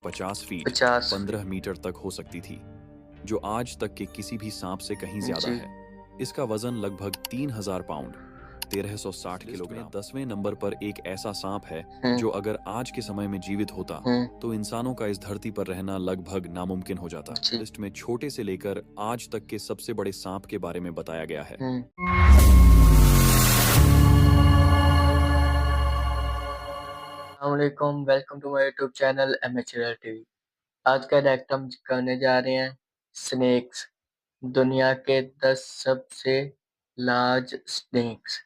50 feet 50 15 metre तक हो सकती थी, जो आज तक के किसी भी सांप से कहीं ज्यादा जी। है। इसका वजन लगभग 3000 पाउंड 1360 किलोग्राम। 10वें नंबर पर एक ऐसा सांप है जो अगर आज के समय में जीवित होता तो इंसानों का इस धरती पर रहना लगभग नामुमकिन हो जाता। जी। लिस्ट में छोटे से लेकर आज तक के सबसे बड़े सांप के बारे में बताया गया है। अस्सलामुअलैकुम, welcome to my YouTube channel MHR TV. आज का रिएक्ट हम करने जा रहे हैं स्नेक्स, दुनिया के 10 सबसे लार्ज स्नेक्स।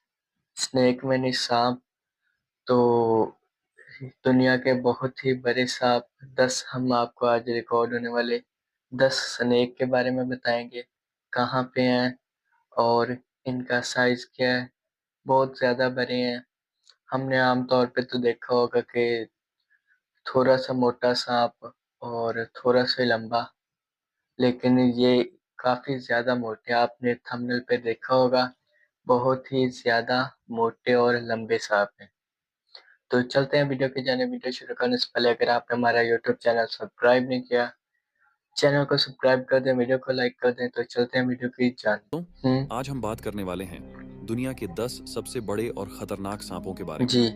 स्नेक में सांप, तो दुनिया के बहुत ही बड़े सांप 10 हम आपको आज रिकॉर्ड होने वाले 10 स्नेक के बारे में बताएंगे। कहाँ पे हैं और इनका साइज क्या है। बहुत ज़्यादा बड़े हैं। हमने आमतौर पे तो देखा होगा कि थोड़ा सा मोटा सांप और थोड़ा सा लंबा, लेकिन ये काफी ज्यादा मोटे। आपने थंबनेल पे देखा होगा, बहुत ही ज्यादा मोटे और लंबे सांप हैं। तो चलते हैं वीडियो की जाने। वीडियो शुरू करने से पहले अगर आपने हमारा यूट्यूब चैनल सब्सक्राइब नहीं किया, चैनल को सब्सक्राइब कर दें, वीडियो को लाइक कर दें। तो चलते हैं वीडियो की तो जाने। आज हम बात करने वाले हैं दुनिया के 10 सबसे बड़े और खतरनाक सांपों के बारे में। जी।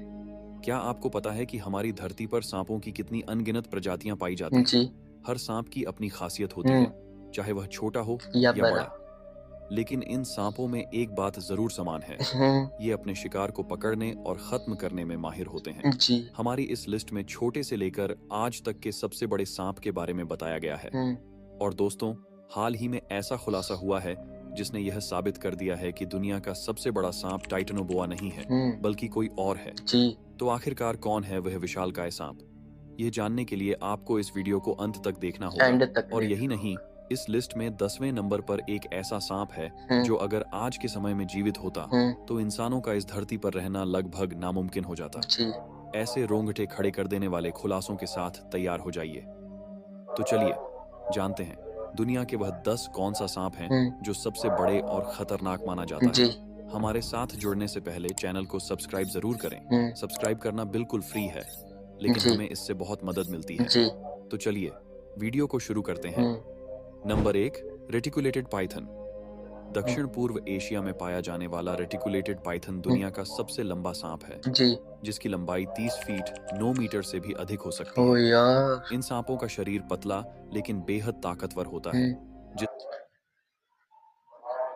क्या आपको पता है कि हमारी धरती पर सांपों की कितनी अनगिनत प्रजातियां पाई जाती जी। हैं? हर सांप की अपनी खासियत होती है, चाहे वह छोटा हो या या बड़ा। बड़ा। लेकिन इन सांपों में एक बात जरूर समान है, ये अपने शिकार को पकड़ने और खत्म करने में माहिर होते हैं। जी। हमारी इस लिस्ट में छोटे से लेकर आज तक के सबसे बड़े सांप के बारे में बताया गया है। और दोस्तों, हाल ही में ऐसा खुलासा हुआ है जिसने यह साबित कर दिया है कि दुनिया का सबसे बड़ा सांप टाइटेनोबोआ नहीं है, बल्कि कोई और है। जी। तो आखिरकार कौन है वह विशालकाय सांप? यह जानने के लिए आपको इस वीडियो को अंत तक देखना एंड होगा। तक और यही नहीं, इस लिस्ट में 10वें नंबर पर एक ऐसा सांप है जो अगर आज के समय में जीवित होता तो इंसानों का इस धरती पर रहना लगभग नामुमकिन हो जाता। जी। ऐसे रोंगटे खड़े कर देने वाले खुलासों के साथ तैयार हो जाइए। तो चलिए जानते हैं दुनिया के वह 10 कौन सा सांप हैं जो सबसे बड़े और खतरनाक माना जाता जी। है। हमारे साथ जुड़ने से पहले चैनल को सब्सक्राइब जरूर करें। सब्सक्राइब करना बिल्कुल फ्री है, लेकिन जी। हमें इससे बहुत मदद मिलती है। जी। तो चलिए वीडियो को शुरू करते हैं। Number 1, reticulated Python. दक्षिण पूर्व एशिया में पाया जाने वाला रेटिकुलेटेड पाइथन दुनिया का सबसे लंबा सांप है, जी। जिसकी लंबाई 30 फीट 9 मीटर से भी अधिक हो सकती ओ है। यार। इन सांपों का शरीर पतला लेकिन बेहद ताकतवर होता है,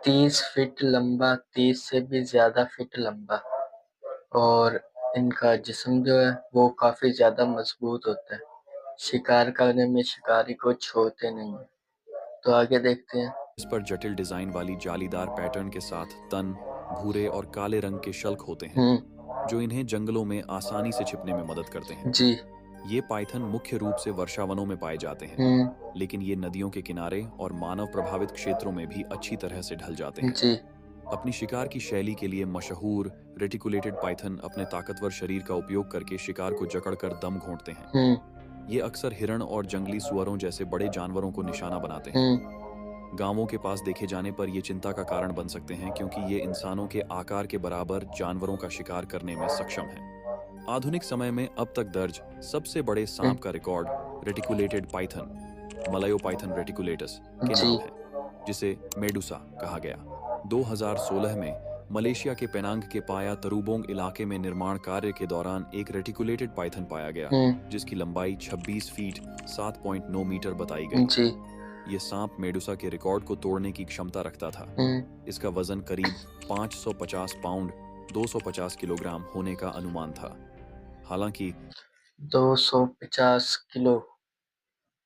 30 फीट लंबा, 30 से भी ज्यादा फीट लंबा। और इनका जिस्म जो है वो काफी ज्यादा मजबूत होता है। शिकार करने में शिकारी को छोड़ते नहीं है। तो आगे देखते हैं। जिस पर जटिल डिजाइन वाली जालीदार पैटर्न के साथ तन, भूरे और काले रंग के शल्क होते हैं, जो इन्हें जंगलों में आसानी से छिपने में मदद करते हैं। जी। ये पाइथन मुख्य रूप से वर्षावनों में पाए जाते हैं, लेकिन ये नदियों के किनारे और मानव प्रभावित क्षेत्रों में भी अच्छी तरह से ढल जाते हैं। जी। अपनी शिकार की शैली के लिए मशहूर रेटिकुलेटेड पाइथन अपने ताकतवर शरीर का उपयोग करके शिकार को जकड़कर दम घोंटते हैं। ये अक्सर हिरण और जंगली सुअरों जैसे बड़े जानवरों को निशाना बनाते हैं। गांवों के पास देखे जाने पर ये चिंता का कारण बन सकते हैं, क्योंकि ये इंसानों के आकार के बराबर जानवरों का शिकार करने में सक्षम हैं। आधुनिक समय में अब तक दर्ज सबसे बड़े सांप का रिकॉर्ड रेटिकुलेटेड पाइथन, मलायोपाइथन रेटिकुलेटस के नाम है, जिसे मेडुसा कहा गया। 2016 में मलेशिया के पेनांग के पाया तरुबोंग इलाके में निर्माण कार्य के दौरान एक रेटिकुलेटेड पाइथन पाया गया, जिसकी लंबाई 26 फीट 7.9 मीटर बताई गई। जी। ये सांप मेडुसा के रिकॉर्ड को तोड़ने की क्षमता रखता था। इसका वजन करीब 550 पाउंड 250 किलोग्राम होने का अनुमान था। हालांकि 250 किलो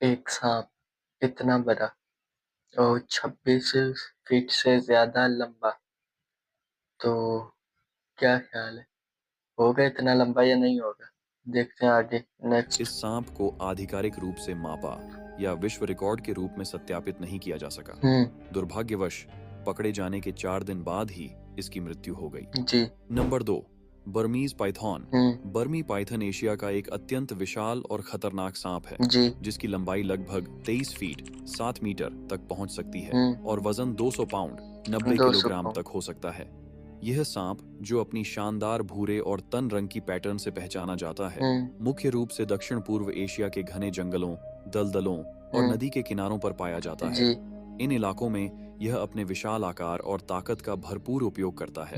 एक सांप, इतना बड़ा और 26 फीट से ज्यादा लंबा। तो क्या ख्याल है, होगा इतना लंबा या नहीं होगा? देखते हैं आगे। नेक्स्ट। इस सांप को आधिकारिक रूप से मापा या विश्व रिकॉर्ड के रूप में सत्यापित नहीं किया जा सका। दुर्भाग्यवश पकड़े जाने के 4 दिन बाद ही इसकी मृत्यु हो गई। जी। Number 2, Burmese python. बर्मी पाइथन एशिया का एक अत्यंत विशाल और खतरनाक सांप है, जी। जिसकी लंबाई लगभग 23 फीट 7 मीटर तक पहुंच सकती है और वजन 200 पाउंड 90 200 किलोग्राम पाउंड। तक हो सकता है। यह सांप, जो अपनी शानदार भूरे और तन रंग की पैटर्न से पहचाना जाता है, मुख्य रूप से दक्षिण पूर्व एशिया के घने जंगलों, दलदलों और नदी के किनारों पर पाया जाता है। इन इलाकों में यह अपने विशाल आकार और ताकत का भरपूर उपयोग करता है।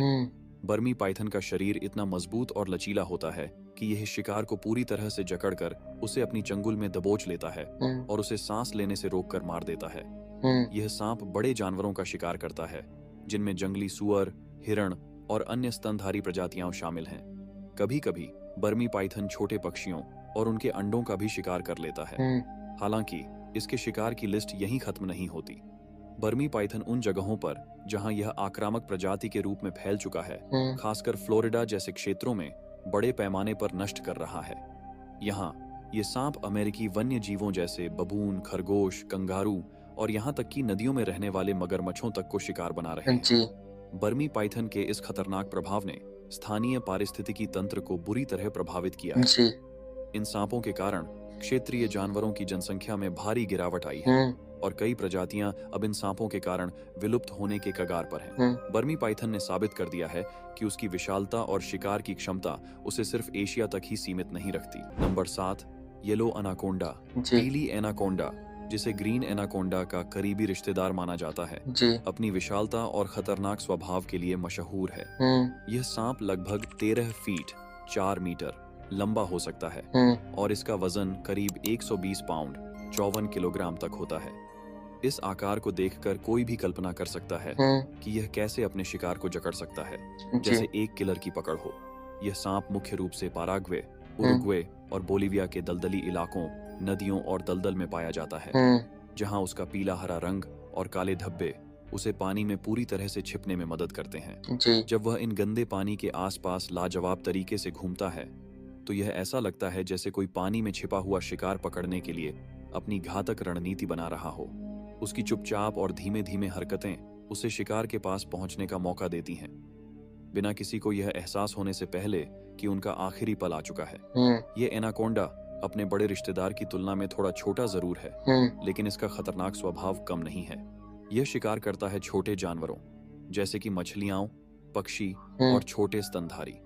बर्मी पाइथन का शरीर इतना मजबूत और लचीला होता है कि यह शिकार को पूरी तरह से जकड़कर उसे अपनी चंगुल में दबोच लेता है और उसे सांस लेने से रोककर मार देता है। यह सांप बड़े जानवरों का शिकार करता है, जिनमें जंगली सुअर, हिरण और अन्य स्तनधारी प्रजातियां शामिल हैं। कभी-कभी बर्मी पाइथन छोटे पक्षियों और उनके अंडों का भी शिकार कर लेता है। हालांकि इसके शिकार की लिस्ट यहीं खत्म नहीं होती। बर्मी पाइथन उन जगहों पर जहां यह आक्रामक प्रजाति के रूप में फैल चुका है, खासकर फ्लोरिडा जैसे क्षेत्रों में बड़े पैमाने पर नष्ट कर रहा है। यहाँ ये सांप अमेरिकी वन्य जीवों जैसे बबून, खरगोश, कंगारू और यहाँ तक कि नदियों में रहने वाले मगरमच्छों तक को शिकार बना रहे हैं। बर्मी पाइथन के इस खतरनाक प्रभाव ने स्थानीय पारिस्थितिकी तंत्र को बुरी तरह प्रभावित किया है। इन सांपों के कारण क्षेत्रीय जानवरों की जनसंख्या में भारी गिरावट आई है और कई प्रजातियां अब इन सांपों के कारण विलुप्त होने के कगार पर हैं। बर्मी पाइथन ने साबित कर दिया है कि उसकी विशालता और शिकार की क्षमता उसे सिर्फ एशिया तक ही सीमित नहीं रखती। नंबर 7, येलो एनाकोंडा, पीली एनाकोंडा, जिसे ग्रीन एनाकोंडा का करीबी रिश्तेदार माना जाता है, अपनी विशालता और खतरनाक स्वभाव के लिए मशहूर है। यह सांप लगभग 13 फीट 4 मीटर लंबा हो सकता है और इसका वजन करीब 120 पाउंड 54 किलोग्राम तक होता है। इस आकार को देखकर कोई भी कल्पना कर सकता है कि यह कैसे अपने शिकार को जकड़ सकता है, जैसे एक किलर की पकड़ हो। यह सांप मुख्य रूप से पाराग्वे, उरुग्वे और बोलिविया के दलदली इलाकों, नदियों और दलदल में पाया जाता है, जहां उसका पीला हरा रंग और काले धब्बे उसे पानी में पूरी तरह से छिपने में मदद करते हैं। जब वह इन गंदे पानी के आसपास लाजवाब तरीके से घूमता है, तो यह ऐसा लगता है जैसे कोई पानी में छिपा हुआ शिकार पकड़ने के लिए अपनी घातक रणनीति बना रहा हो। उसकी चुपचाप और धीमे धीमे हरकतें उसे शिकार के पास पहुंचने का मौका देती हैं, बिना किसी को यह एहसास होने से पहले कि उनका आखिरी पल आ चुका है। यह एनाकोंडा अपने बड़े रिश्तेदार की तुलना में थोड़ा छोटा जरूर है, लेकिन इसका खतरनाक स्वभाव कम नहीं है। यह शिकार करता है छोटे जानवरों जैसे कि मछलियां, पक्षी और छोटे स्तनधारी।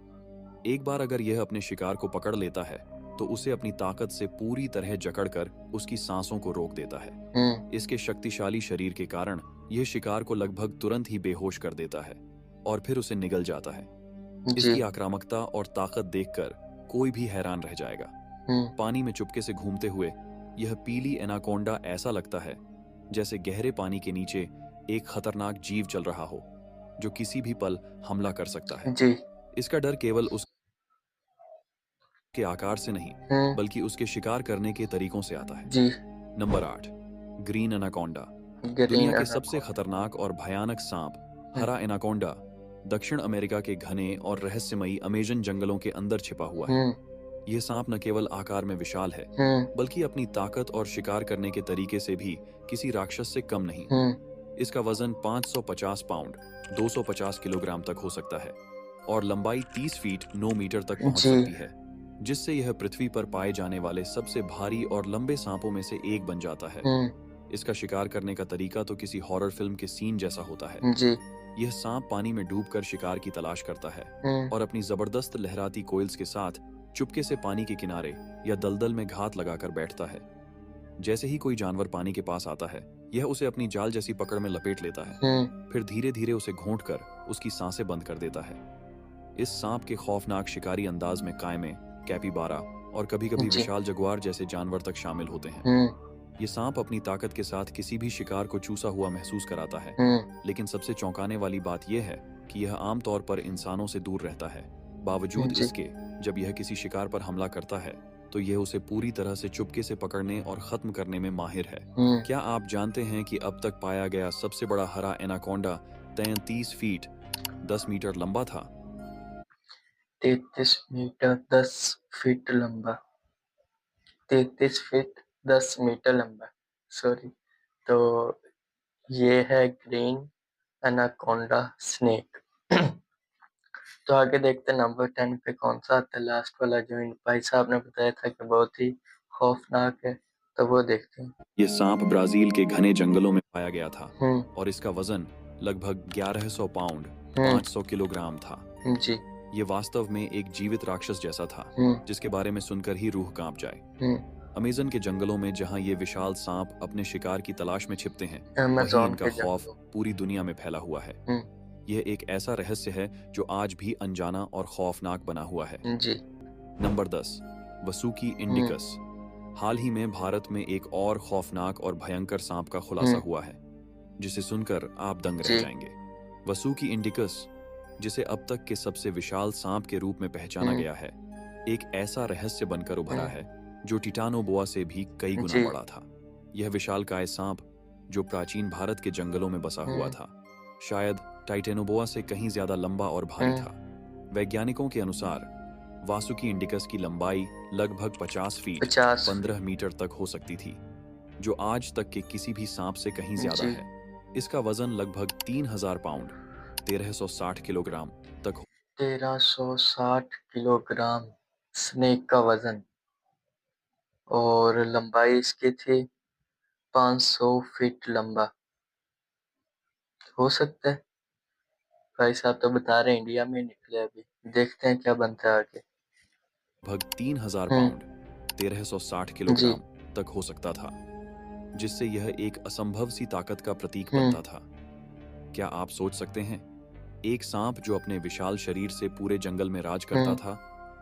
एक बार अगर यह अपने शिकार को पकड़ लेता है, तो उसे अपनी ताकत से पूरी तरह जकड़कर उसकी सांसों को रोक देता है। इसके शक्तिशाली शरीर के कारण यह शिकार को लगभग तुरंत ही बेहोश कर देता है और फिर उसे निगल जाता है। इसकी आक्रामकता और ताकत देखकर कोई भी हैरान रह जाएगा। पानी में चुपके से घूमते हुए यह पीली एनाकोंडा ऐसा लगता है जैसे गहरे पानी के नीचे एक खतरनाक जीव चल रहा हो, जो किसी भी पल हमला कर सकता है। इसका डर केवल उसके आकार से नहीं, बल्कि उसके शिकार करने के तरीकों से आता है। नंबर 8, ग्रीन एनाकोंडा, दुनिया के सबसे खतरनाक और भयानक सांप हरा एनाकोंडा दक्षिण अमेरिका के घने और रहस्यमयी अमेजन जंगलों के अंदर छिपा हुआ है। यह सांप न केवल आकार में विशाल है, बल्कि अपनी ताकत और शिकार करने के तरीके से भी किसी राक्षस से कम नहीं। इसका वजन 550 पाउंड 250 किलोग्राम तक हो सकता है और लंबाई 30 फीट 9 मीटर तक पहुंच सकती है, जिससे यह पृथ्वी पर पाए जाने वाले सबसे भारी और लंबे सांपों में से एक बन जाता है। इसका शिकार करने का तरीका तो किसी हॉरर फिल्म के सीन जैसा होता है। यह सांप पानी में डूबकर शिकार की तलाश करता है और अपनी जबरदस्त लहराती कोइल्स के साथ चुपके से पानी के किनारे या दलदल में घात लगाकर बैठता है। जैसे ही कोई जानवर पानी के पास आता है, यह उसे अपनी जाल जैसी पकड़ में लपेट लेता है, फिर धीरे धीरे उसे घोंटकर उसकी सांसें बंद कर देता है। इस सांप के खौफनाक शिकारी अंदाज में कायमे, कैपिबारा और कभी-कभी विशाल जगुआर जैसे जानवर तक शामिल होते हैं। ये सांप अपनी ताकत के साथ किसी भी शिकार को चूसा हुआ महसूस कराता है, लेकिन सबसे चौंकाने वाली बात यह है कि यह आमतौर पर इंसानों से दूर रहता है। बावजूद इसके, जब यह किसी शिकार पर हमला करता है, तो यह उसे पूरी तरह से चुपके से पकड़ने और खत्म करने में माहिर है। क्या आप जानते हैं कि अब तक पाया गया सबसे बड़ा हरा एनाकोंडा 33 फीट 10 मीटर लंबा था? 33 मीटर 10 फीट लंबा, 33 फीट 10 मीटर लंबा, सॉरी। तो ये है ग्रीन एनाकोंडा स्नेक। तो आगे देखते हैं नंबर 10 पे कौन सा आता है, लास्ट वाला जो भाई साहब ने बताया था कि बहुत ही खौफनाक है, तो वो देखते हैं। ये सांप ब्राजील के घने जंगलों में पाया गया था और इसका वजन लगभग 1100 पाउंड 500 किलोग्राम था। जी। ये वास्तव में एक जीवित राक्षस जैसा था, जिसके बारे में सुनकर ही रूह कांप जाए। अमेज़न के जंगलों में जहां ये विशाल सांप अपने शिकार की तलाश में छिपते हैं, वहीं अमेज़न इनका के खौफ जंगलों। पूरी दुनिया में फैला हुआ है। यह एक ऐसा रहस्य है जो आज भी अनजाना और खौफनाक बना हुआ है। जी। Number 10, Vasuki indicus. हाल ही में भारत में एक और खौफनाक और भयंकर सांप का खुलासा हुआ है, जिसे सुनकर आप दंग रह जी। जाएंगे। वसुकी इंडिकस, जिसे अब तक के सबसे विशाल सांप के रूप में पहचाना गया है, एक ऐसा रहस्य बनकर उभरा है जो टिटानोबोआ से भी कई गुना जी। बड़ा था। यह विशालकाय सांप, जो प्राचीन भारत के जंगलों में बसा हुआ था, शायद टाइटेनोबोआ से कहीं ज्यादा लंबा और भारी था। वैज्ञानिकों के अनुसार वासुकी इंडिकस की लंबाई लगभग 50 फीट 15 मीटर तक हो सकती थी, जो आज तक के किसी भी सांप से कहीं ज्यादा जी। है। इसका वजन लगभग 3000 पाउंड 1360 किलोग्राम तक 1360 किलोग्राम स्नेक का वजन, और लंबाई इसकी थी 500 फीट लंबा। हो सकता है। भाई साहब तो बता रहे हैं इंडिया में निकले अभी। देखते हैं क्या बनता है आगे। लगभग 3000 पाउंड 1360 जी। किलोग्राम तक हो सकता था, जिससे यह एक असंभव सी ताकत का प्रतीक बनता था। क्या आप सोच सकते हैं, एक सांप जो अपने विशाल शरीर से पूरे जंगल में राज करता था,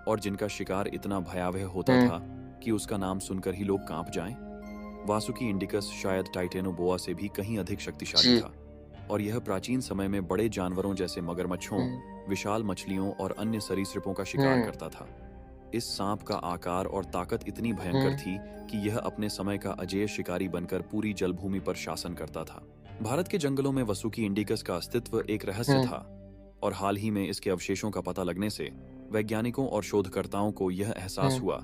और जिनका शिकार इतना भयावह होता था कि उसका नाम सुनकर ही लोग कांप जाएं? वासुकी इंडिकस शायद टाइटेनोबोआ से भी कहीं अधिक शक्तिशाली था, और यह प्राचीन समय में बड़े जानवरों जैसे मगरमच्छों, विशाल मछलियों और अन्य सरीसृपों का शिकार करता था। इस सांप का आकार और ताकत इतनी भयंकर थी कि यह अपने समय का अजेय शिकारी बनकर पूरी जलभूमि पर शासन करता था। भारत के जंगलों में वसुकी इंडिकस का अस्तित्व एक रहस्य था, और हाल ही में इसके अवशेषों का पता लगने से वैज्ञानिकों और शोधकर्ताओं को यह एहसास हुआ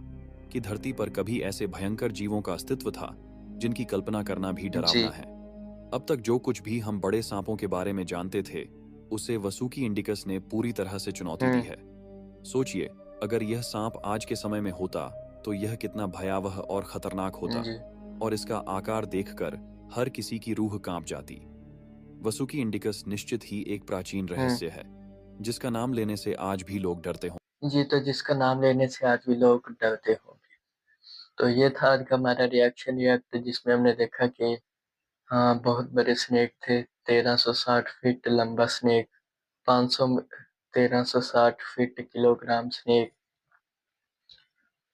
कि धरती पर कभी ऐसे भयंकर जीवों का अस्तित्व था जिनकी कल्पना करना भी डरावना है। अब तक जो कुछ भी हम बड़े सांपों के बारे में जानते थे, उसे वसुकी इंडिकस ने पूरी तरह से चुनौती दी है। सोचिए, अगर यह सांप आज के समय में होता तो यह कितना भयावह और खतरनाक होता, और इसका आकार देखकर हर किसी की रूह कांप जाती। वसुकी इंडिकस निश्चित ही एक प्राचीन रहस्य है, जिसका नाम लेने से आज भी लोग डरते हों। जी, तो जिसका नाम लेने से आज भी लोग डरते होंगे। तो ये था आज का हमारा रिएक्ट, जिसमें हमने देखा कि हाँ, बहुत बड़े स्नेक थे। 1360 फीट लंबा snake, 500 1360 feet kilogram snake,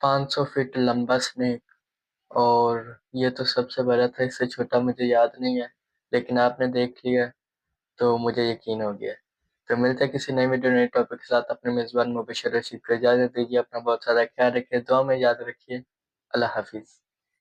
500 feet लंबा स्नेक, और ये तो सबसे बड़ा था। इससे छोटा मुझे याद नहीं है, लेकिन आपने देख लिया तो मुझे यकीन हो गया। तो मिलते हैं किसी नई वीडियो नए टॉपिक के साथ। अपने मेज़बान मुबशर रशीद को इजाज़त दीजिए। अपना बहुत सारा ख्याल रखिए, दुआ में याद रखिए। अल्लाह हाफ़िज़।